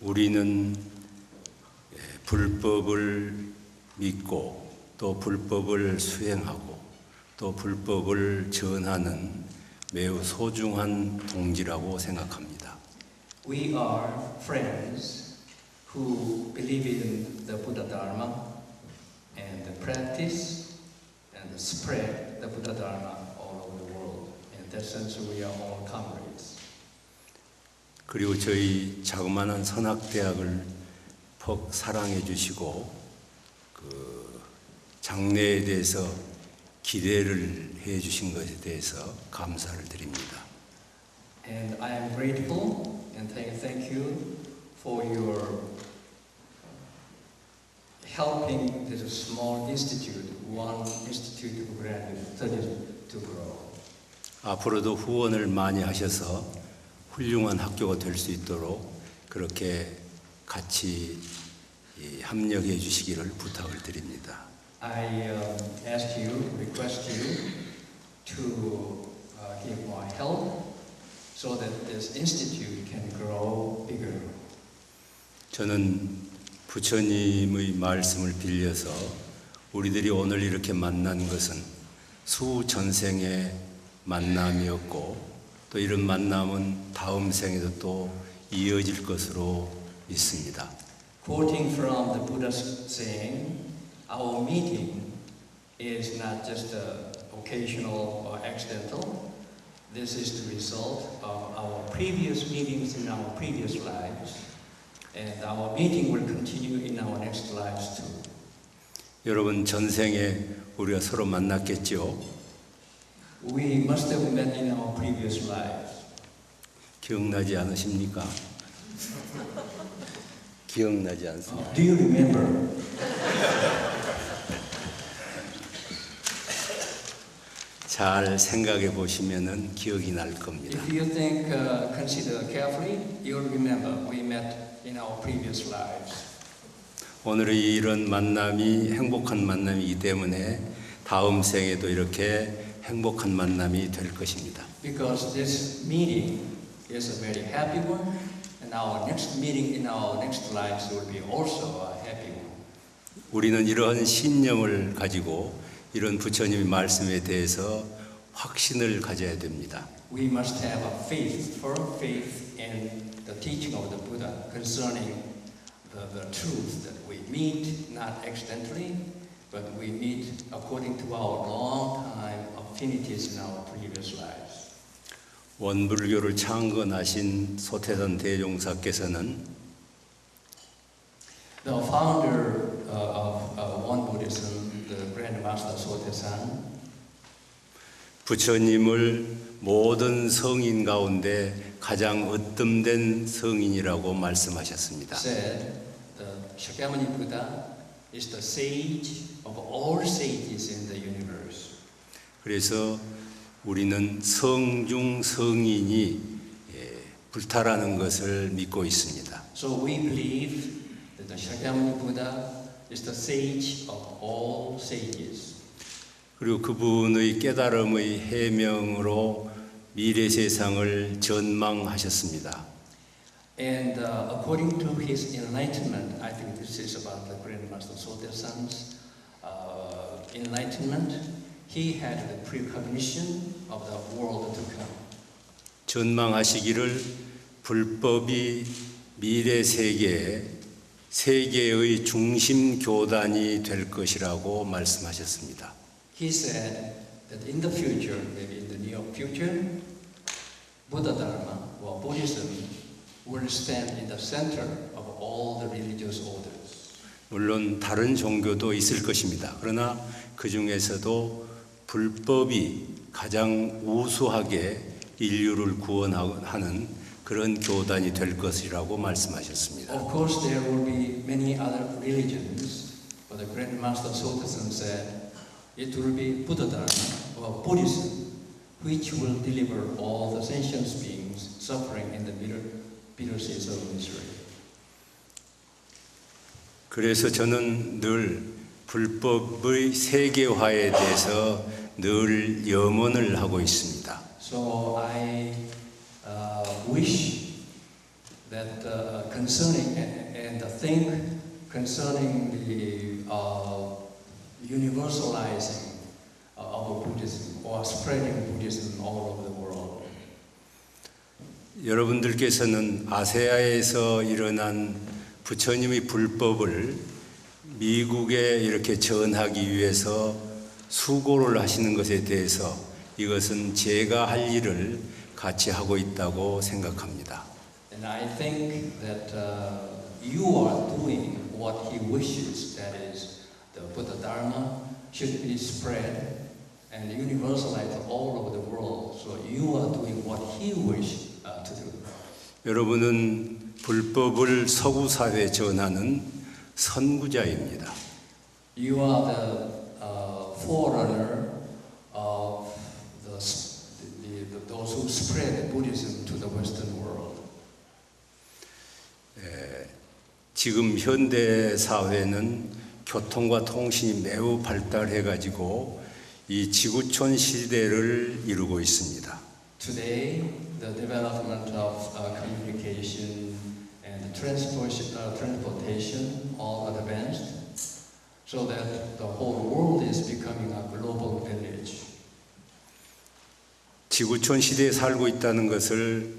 우리는 불법을 믿고 또 불법을 수행하고 또 불법을 전하는 매우 소중한 동지라고 생각합니다. We are friends who believe in the Buddha Dharma and practice and spread the Buddha Dharma all over the world. In that sense, we are all comrades. 그리고 저희 자그마한 선학대학을 퍽 사랑해 주시고 그 장래에 대해서 기대를 해 주신 것에 대해서 감사를 드립니다. And I am grateful and thank you for your helping this small institute, one institute of graduate studies to grow. 앞으로도 후원을 많이 하셔서 훌륭한 학교가 될 수 있도록 그렇게 같이 합력해 주시기를 부탁을 드립니다. I request you to give more help so that this institute can grow bigger. 저는 부처님의 말씀을 빌려서 우리들이 오늘 이렇게 만난 것은 수전생의 만남이었고 또 이런 만남은 다음 생에도 또 이어질 것으로 믿습니다. Quoting from the Buddha's saying, our meeting is not just occasional or accidental. This is the result of our previous meetings in our previous lives, and our meeting will continue in our next lives too. 여러분 전생에 우리가 서로 만났겠죠? We must have met in our previous lives. 기억나지 않으십니까? 기억나지 않습니까? Do you remember? 잘 생각해 보시면은 기억이 날 겁니다. If you consider carefully, you'll remember we met in our previous lives. 오늘의 이런 만남이 행복한 만남이기 때문에 다음 생에도 이렇게 행복한 만남이 될 것입니다. Because this meeting is a very happy one, and our next meeting in our next lives will be also a happy one. 우리는 이러한 신념을 가지고 이런 부처님의 말씀에 대해서 확신을 가져야 됩니다. We must have a faith, firm faith in the teaching of the Buddha concerning the truth that we meet not accidentally, but we meet according to our long time affinities in our previous lives. 원불교를 창건하신 소태산 대종사께서는 The founder of One Buddhism, the Grand Master Sotaesan, 부처님을 모든 성인 가운데 가장 으뜸된 성인이라고 말씀하셨습니다. said the Shakyamuni Buddha is the sage of all sages in the universe. 그래서 우리는 성중 성인이 불타라는 것을 믿고 있습니다. So we believe that the Shakyamuni Buddha is the sage of all sages. 그리고 그분의 깨달음의 해명으로 미래 세상을 전망하셨습니다. And according to his enlightenment, I think this is about the Grand Master Sotaesan's enlightenment. He had the precognition of the world to come. 전망하시기를 불법이 미래 세계의 중심 교단이 될 것이라고 말씀하셨습니다. He said that in the future, maybe in the near future, Buddha Dharma or Buddhism will stand in the center of all the religious orders. 물론 다른 종교도 있을 것입니다. 그러나 그 중에서도 불법이 가장 우수하게 인류를 구원하는 그런 교단이 될 것이라고 말씀하셨습니다. Of course, there will be many other religions, but the Grand Master Sotaesan said it will be Buddha Dharma or Buddhism, which will deliver all the sentient beings suffering in the bitter seas of misery. 그래서 저는 늘 불법의 세계화에 대해서 늘 염원을 하고 있습니다. So I wish that concerning and think concerning the universalizing of Buddhism or spreading Buddhism all over the world. 여러분들께서는 아세아에서 일어난 부처님의 불법을 미국에 이렇게 전하기 위해서 수고를 하시는 것에 대해서 이것은 제가 할 일을 같이 하고 있다고 생각합니다. And I think that you are doing what he wishes, that is, the Buddha Dharma should be spread and universalized all over the world. So you are doing what he wishes to do. 여러분은 불법을 서구 사회에 전하는 선구자입니다. You are the forerunner of those who spread Buddhism to the Western world. 지금 현대 사회는 교통과 통신이 매우 발달해 가지고 이 지구촌 시대를 이루고 있습니다. Today, the development of communication and transportation all advanced, so that the whole world is becoming a global village. 지구촌 시대에 살고 있다는 것을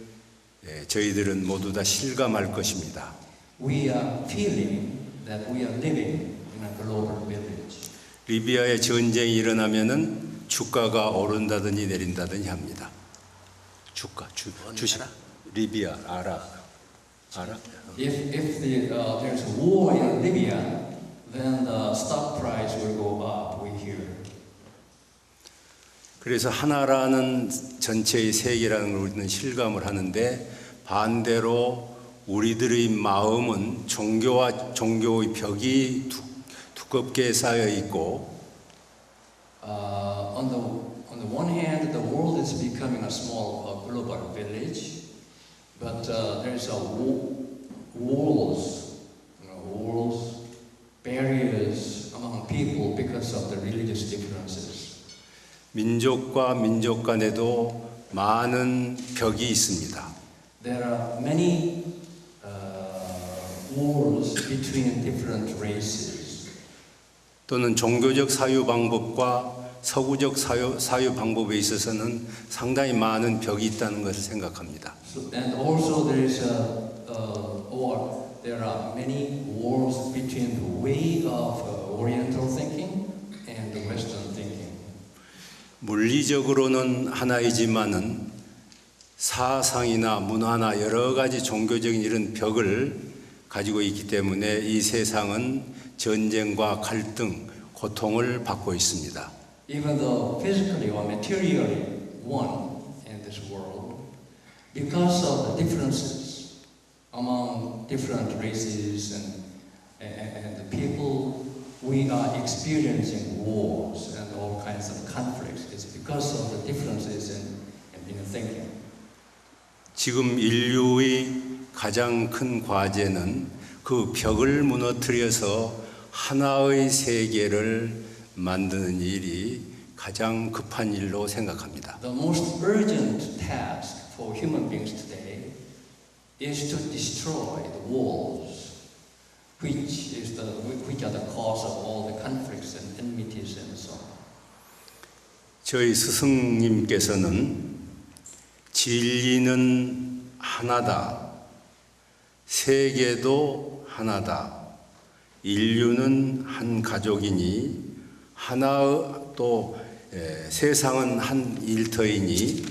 저희들은 모두 다 실감할 것입니다. We are feeling that we are living in a global village. 리비아에 전쟁이 일어나면은 주가가 오른다든지 내린다든지 합니다. 주식 리비아 알아? If there's a war in Libya, then the stock price will go up. We hear. 그래서 하나라는 전체의 세계라는 걸 우리는 실감을 하는데 반대로 우리들의 마음은 종교와 종교의 벽이 두껍게 쌓여 있고 On the one hand, the world is becoming a small global village, but there's a walls, barriers among people because of the religious differences. 민족과 민족 간에도 많은 벽이 있습니다. There are many walls between different races. 또는 종교적 사유 방법과 서구적 사유 방법에 있어서는 상당히 많은 벽이 있다는 것을 생각합니다. And also there are many walls between the way of Oriental thinking and the Western thinking. 물리적으로는 하나이지만은 사상이나 문화나 여러 가지 종교적인 이런 벽을 가지고 있기 때문에 이 세상은 전쟁과 갈등, 고통을 받고 있습니다. Even though physically or materially one in this world, because of the differences among different races and the people, we are experiencing wars and all kinds of conflicts. It's because of the differences in thinking. 지금 인류의 가장 큰 과제는 그 벽을 무너뜨려서 하나의 세계를 만드는 일이 가장 급한 일로 생각합니다. The most urgent task for human beings today is to destroy the walls, which are the cause of all the conflicts and enmities and so on. 저희 스승님께서는 진리는 하나다, 세계도 하나다, 인류는 한 가족이니 또 세상은 한 일터이니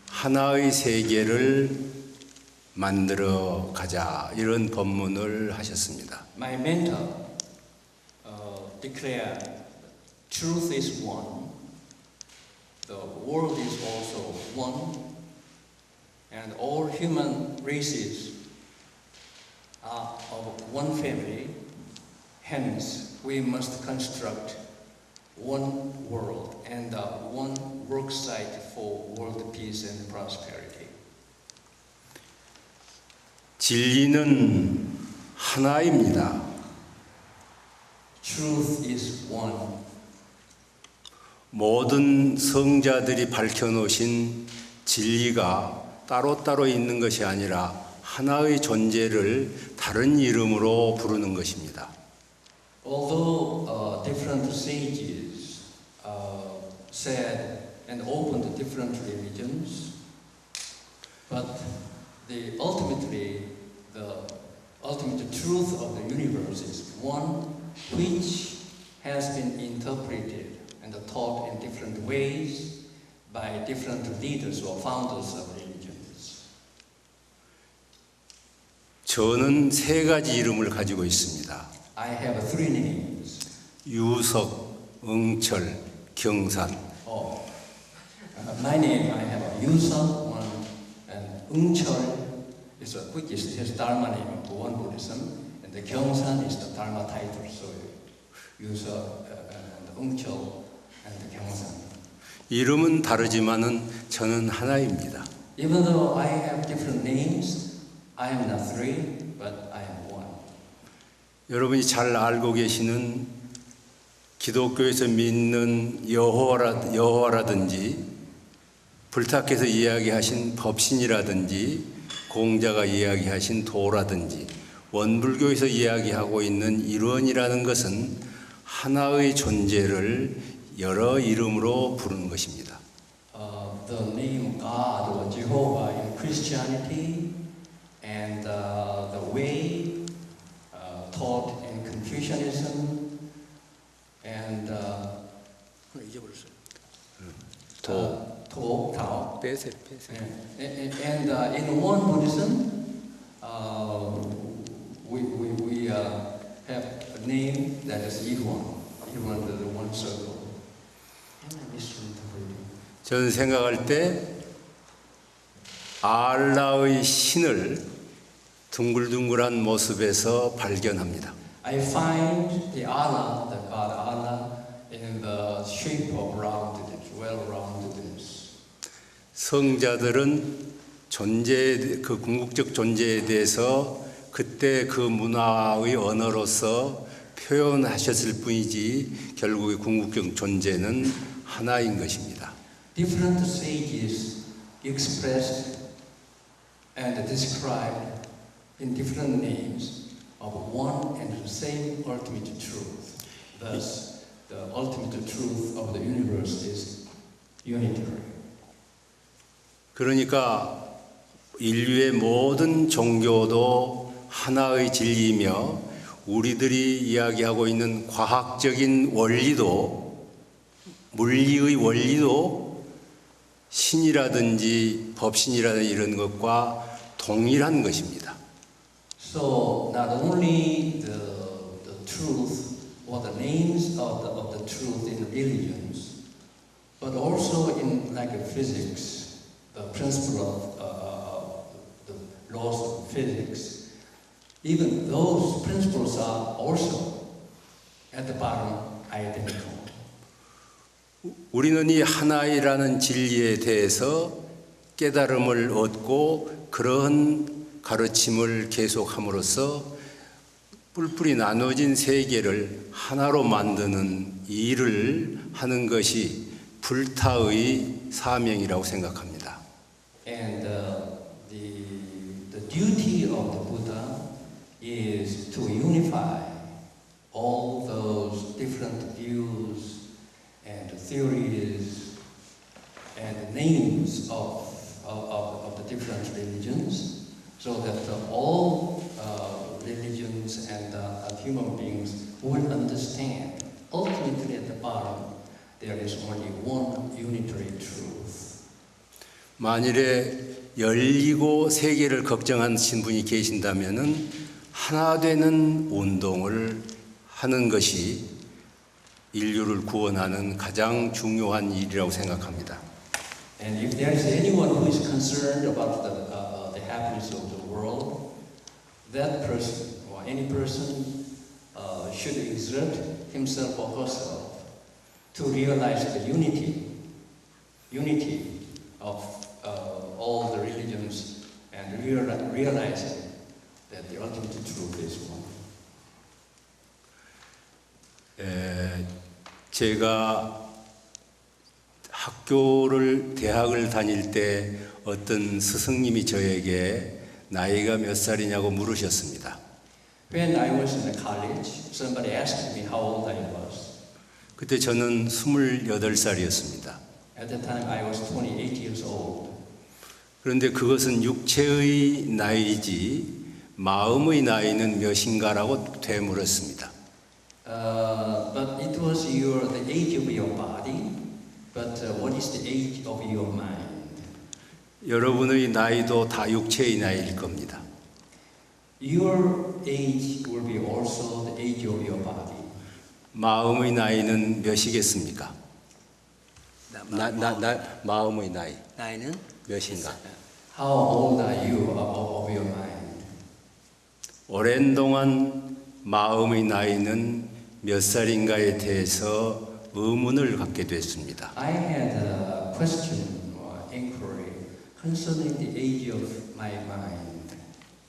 하나의 세계를 만들어 가자, 이런 법문을 하셨습니다. My mentor declared, truth is one, the world is also one, and all human races are of one family. Hence, we must construct one world and one work site for world peace and prosperity. 진리는 하나입니다. Truth is one. 모든 성자들이 밝혀놓으신 진리가 따로따로 있는 것이 아니라 하나의 존재를 다른 이름으로 부르는 것입니다. Although different sages said and opened different religions, but the ultimate truth of the universe is one which has been interpreted and taught in different ways by different leaders or founders of religions. 저는 세 가지 이름을 가지고 있습니다. I have three names. 유석, 응철, 경산. My name, I have Yusa, one, and Ungchol, which is his Dharma name of Won Buddhism, and the Gyeongsan is the Dharma title, so Yusa and Ungchol and the Gyeongsan. 이름은 다르지만은 저는 하나입니다. Even though I have different names, I am not three, but I am one. 여러분이 잘 알고 계시는 기독교에서 믿는 여호와라든지 불타께서 이야기하신 법신이라든지 공자가 이야기하신 도라든지 원불교에서 이야기하고 있는 일원이라는 것은 하나의 존재를 여러 이름으로 부르는 것입니다. The name God or Jehovah in Christianity and the way taught in Confucianism and 잊어버렸어요. Tao. 빼세요. And in Won Buddhism, we have a name that is Ilwan, the one circle. 저는 생각할 때 알라의 신을 둥글둥글한 모습에서 발견합니다. I find the Allah, the God Allah, in the shape of roundedness, well-roundedness. 성자들은 그 궁극적 존재에 대해서 그때 그 문화의 언어로서 표현하셨을 뿐이지 결국의 궁극적 존재는 하나인 것입니다. Different sages expressed and described in different names of one and the same ultimate truth. Thus, the ultimate truth of the universe is unitary. 그러니까 인류의 모든 종교도 하나의 진리이며 우리들이 이야기하고 있는 과학적인 원리도 물리의 원리도 신이라든지 법신이라든지 이런 것과 동일한 것입니다. So not only the truth or the names of the truth in religions, but also in like physics, the principle of the laws of physics, even those principles are also at the bottom identical. 우리는 이 하나이라는 진리에 대해서 깨달음을 얻고 그런 가르침을 계속함으로써 뿔뿔이 나눠진 세계를 하나로 만드는 일을 하는 것이 불타의 사명이라고 생각합니다. And the duty of the Buddha is to unify all those different views and theories and names of the different religions, so that all religions and human beings will understand. Ultimately, at the bottom, there is only one unitary truth. 만일에 열리고 세계를 걱정하신 분이 계신다면은 하나 되는 운동을 하는 것이 인류를 구원하는 가장 중요한 일이라고 생각합니다. And if there is anyone who is concerned about the happiness of the world, that person or any person should exert himself or herself to realize the unity of all the religions and realizing that the ultimate truth is one. 제가 대학을 다닐 때 어떤 스승님이 저에게 나이가 몇 살이냐고 물으셨습니다. When I was in the college, somebody asked me how old I was. 그때 저는 28살이었습니다. At that time, I was 28 years old. 그런데 그것은 육체의 나이지 마음의 나이는 몇인가라고 되물었습니다. But it was the age of your body. But what is the age of your mind? 여러분의 나이도 다 육체의 나이일 겁니다. Your age will be also the age of your body. 마음의 나이는 몇이겠습니까? 마음의 나이 나이는 몇인가? How old are you of your mind? 오랜 동안 마음의 나이는 몇 살인가에 대해서 의문을 갖게 됐습니다. I had a question or inquiry concerning the age of my mind.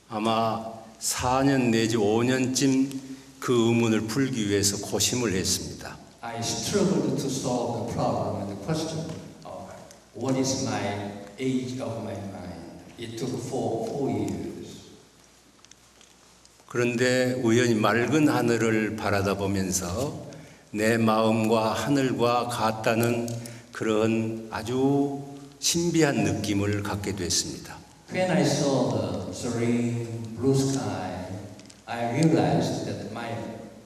아마 4년 내지 5년쯤 그 의문을 풀기 위해서 고심을 했습니다. I struggled to solve the problem and the question of what is my age of my mind. It took four years. 그런데 우연히 맑은 하늘을 바라다 보면서 내 마음과 하늘과 같다는 그런 아주 신비한 느낌을 갖게 됐습니다. When I saw the serene blue sky, I realized that my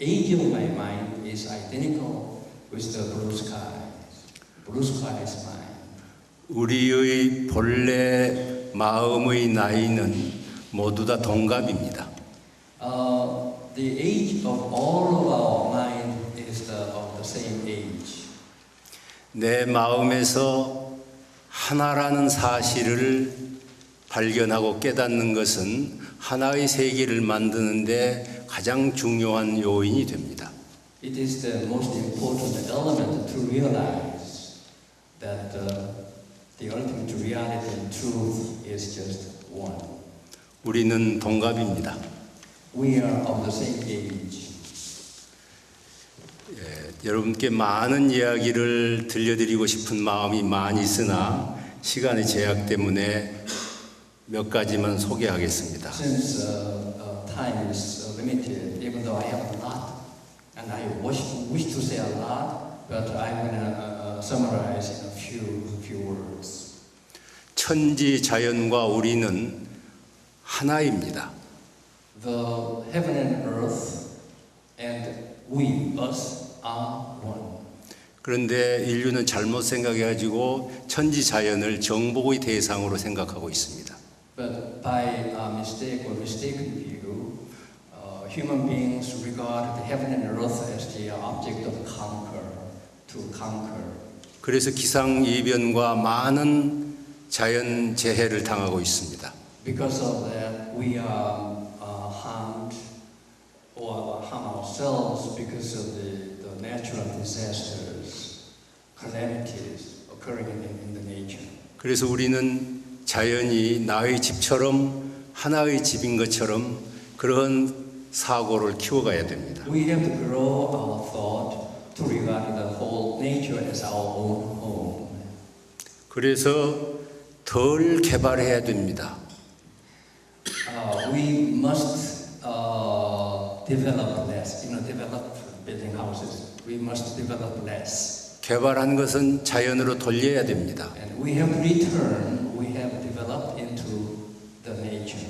age of my mind is identical with the blue sky. Blue sky is mine. 우리의 본래 마음의 나이는 모두 다 동갑입니다. The age of all of our mind is of the same age. 내 마음에서 하나라는 사실을 발견하고 깨닫는 것은 하나의 세계를 만드는데 가장 중요한 요인이 됩니다. It is the most important element to realize that the ultimate reality and truth is just one. 우리는 동갑입니다. We are of the same age. 여러분께 많은 이야기를 들려드리고 싶은 마음이 많이 있으나 시간의 제약 때문에 몇 가지만 소개하겠습니다. Since time is limited, even though I have a lot, and I wish to say a lot, but I'm going to summarize in a few words. 천지 자연과 우리는 하나입니다. The heaven and earth and we, us, are one. 그런데 인류는 잘못 생각해가지고 천지 자연을 정복의 대상으로 생각하고 있습니다. But by mistake or mistaken view, human beings regard the heaven and earth as the object of to conquer. 그래서 기상이변과 많은 자연 재해를 당하고 있습니다. Because of that, we are harmed or harm ourselves because of the natural disasters, calamities occurring in the nature. 그래서 우리는 자연이 나의 집처럼 하나의 집인 것처럼 그런 사고를 키워가야 됩니다. We have to grow our thought to regard the whole nature as our own home. 그래서 덜 개발해야 됩니다. We must develop less. Develop building houses. We must develop less. 개발한 것은 자연으로 돌려야 됩니다. And we have returned. We have developed into the nature.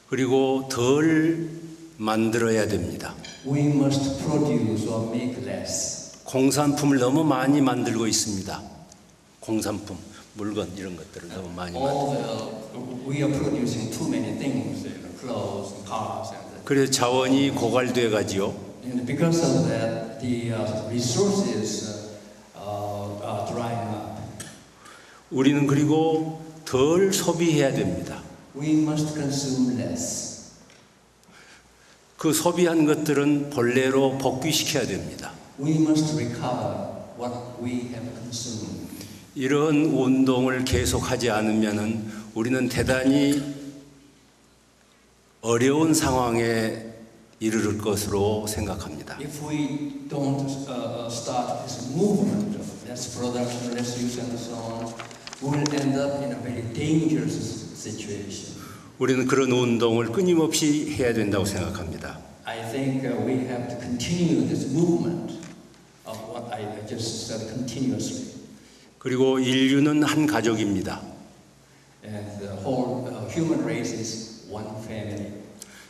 그리고 덜 만들어야 됩니다. We must produce or make less. 공산품을 너무 많이 만들고 있습니다. 공산품, 물건 이런 것들을 너무 많이 만들고. We are producing too many things, clothes, and cars, and 그래서 자원이 고갈돼 가지요. and because of that, the resources are drying up. 우리는 그리고 덜 소비해야 됩니다. We must consume less. 그 소비한 것들은 본래로 복귀시켜야 됩니다. We must recover what we have consumed. 이런 운동을 계속하지 않으면은 우리는 대단히 어려운 상황에 이르를 것으로 생각합니다. If we don't start this movement of less production, less use, and so on, we will end up in a very dangerous situation. 우리는 그런 운동을 끊임없이 해야 된다고 생각합니다. I think we have to continue this movement of what I just said continuously. 그리고 인류는 한 가족입니다. And the whole human race is one family.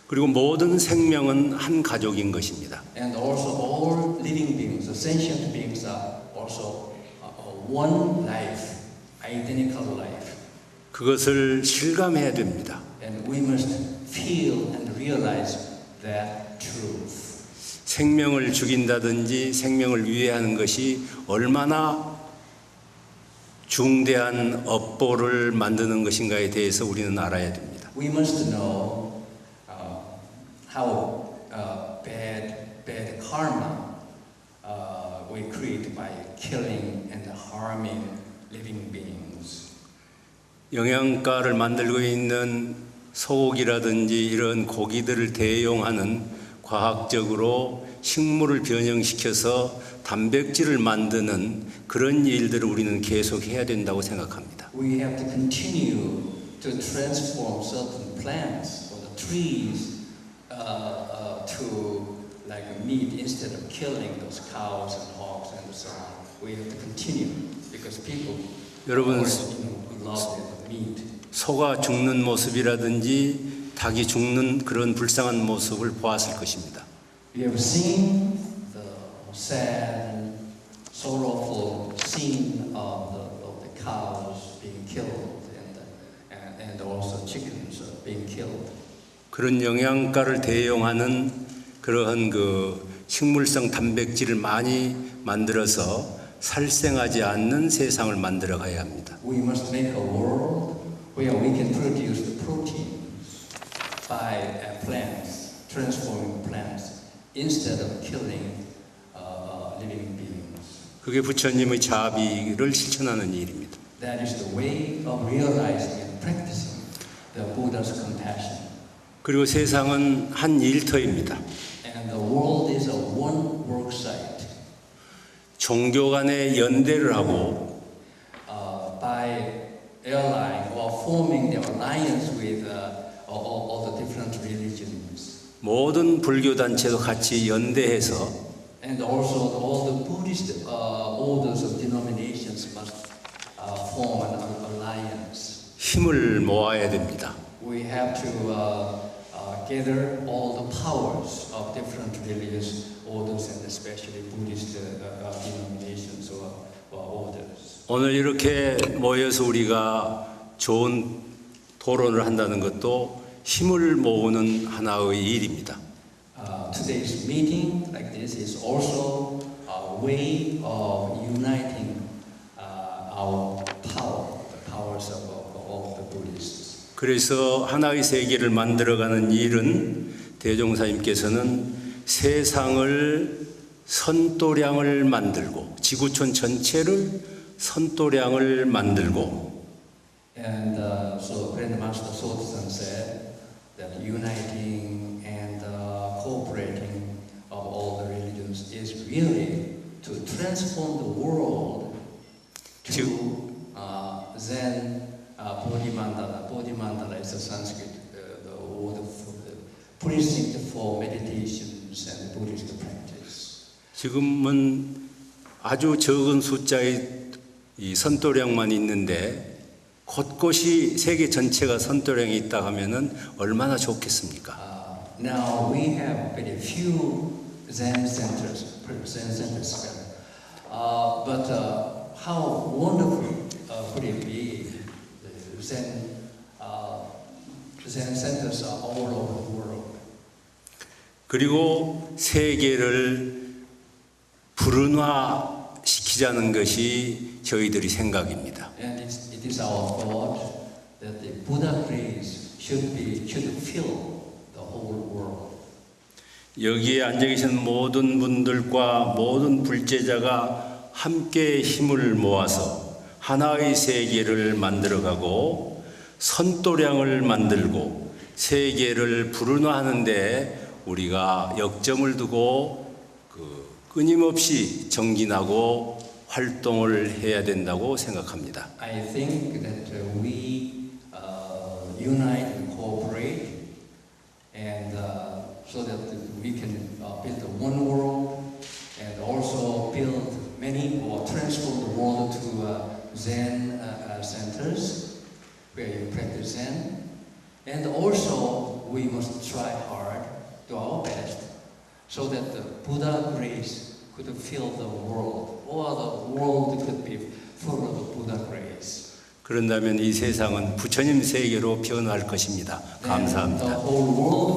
그리고 모든 생명은 한 가족인 것입니다. And also all living beings, sentient beings are also one life, identical life. 그것을 실감해야 됩니다. And we must feel and realize that truth. 생명을 죽인다든지 생명을 위해하는 것이 얼마나 중대한 업보를 만드는 것인가에 대해서 우리는 알아야 됩니다. We must know how bad karma we create by killing and harming living beings. 영양가를 만들고 있는 소고기라든지 이런 고기들을 대용하는 과학적으로 식물을 변형시켜서 단백질을 만드는 그런 일들을 우리는 계속 해야 된다고 생각합니다. We have to continue to transform certain plants or the trees to like meat instead of killing those cows and hogs and so on. We have to continue because people 여러분, love meat. 소가 죽는 모습이라든지 닭이 죽는 그런 불쌍한 모습을 보았을 것입니다. You have seen the sad and sorrowful scene of the cows being killed and also chickens being killed. 그런 영양가를 대용하는 그러한 그 식물성 단백질을 많이 만들어서 살생하지 않는 세상을 만들어 가야 합니다. We must make a world where we can produce the proteins by plants, transforming plants instead of killing living beings. 그게 부처님의 자비를 실천하는 일입니다. That is the way of realizing and practicing the Buddha's compassion. 그리고 세상은 한 일터입니다. And the world is a one work site. 종교 간의 연대를 하고 By allying or forming the alliance with all the different religions. 모든 불교 단체도 같이 연대해서 And also all the Buddhist orders of denominations must form an alliance. 힘을 모아야 됩니다. We have to gather all the powers of different religious orders and especially Buddhist denominations or orders. 오늘 이렇게 모여서 우리가 좋은 토론을 한다는 것도 힘을 모으는 하나의 일입니다. Today's meeting like this is also a way of uniting our power, the powers of all the Buddhists. 그래서 하나의 세계를 만들어가는 일은 대종사님께서는 세상을 선도량을 만들고 지구촌 전체를 선도량을 만들고 And so Grandmaster Sotasan said that uniting and cooperating of all the religions is really to transform the world to Zen Bodhimandala. Bodhimandala is a Sanskrit the word for the precinct for meditations and Buddhist practice. 지금은 아주 적은 숫자의 이 선도량만 있는데 곳곳이 세계 전체가 선도량이 있다 하면은 얼마나 좋겠습니까? Now we have very few Zen centers, but how wonderful would it be? Zen centers are all over the world. 그리고 세계를 불운화시키자는 것이 저희들의 생각입니다. And it is our thought that the Buddha grace should fill the whole world. 여기에 앉아 계신 모든 분들과 모든 불제자가 함께 힘을 모아서 하나의 세계를 만들어가고 선도량을 만들고 세계를 불운화하는 데 우리가 역점을 두고 끊임없이 정진하고 활동을 해야 된다고 생각합니다. I think that we unite and cooperate so that we can build one world and also build many or transform the world to Zen centers where you practice Zen. And also we must try hard, do our best, so that the Buddha grace could fill the world, or the world could be full of the Buddha grace. 그런다면 이 세상은 부처님 세계로 변화할 것입니다. Then the 감사합니다. whole world